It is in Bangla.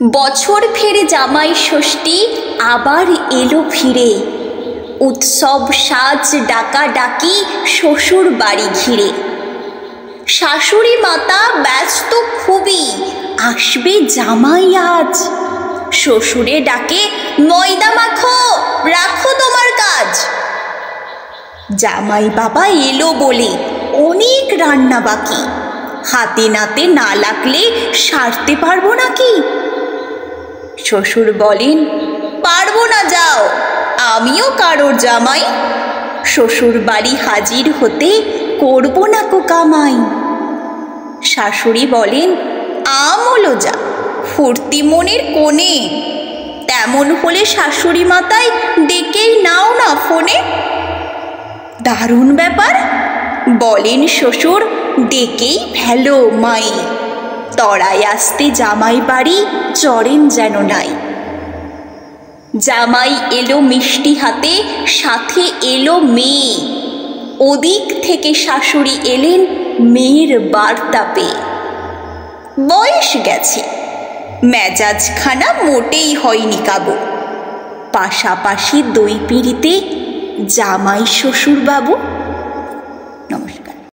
বছর ফেরে জামাই ষষ্ঠী আবার এলো ফিরে, উৎসব সাজ ডাকা ডাকি শ্বশুর বাড়ি ঘিরে। শাশুড়ি মাতা ব্যস্ত খুবই, আসবে জামাই আজ। শ্বশুরে ডাকে ময়দা মাখো, রাখো তোমার কাজ। জামাই বাবা এলো বলে অনেক রান্না বাকি, হাতে নাতে না লাগলে সারতে পারবো নাকি। শ্বশুর বলেন, পারবো না, যাও, আমিও কারোর জামাই। শ্বশুর বাড়ি হাজির হতে করবো না কো কামাই। শাশুড়ি বলেন, আমলো যা, ফুর্তি মনের কোণে। তেমন হলে শাশুড়ি মাতাই ডেকেই নাও না ফোনে। দারুণ ব্যাপার, বলেন শ্বশুর, ডেকেই ফেলো মাই। তড়ায় আসতে জামাই বাড়ি চড়েন যেন নাই। জামাই এলো মিষ্টি হাতে, সাথে এলো মেয়ে। ওদিক থেকে শাশুড়ি এলেন মেয়ের বার্তা পেয়ে। বয়স গেছে, মেজাজখানা মোটেই হয়নি কাবু। পাশাপাশি দই পিঁড়িতে জামাই শ্বশুর বাবু।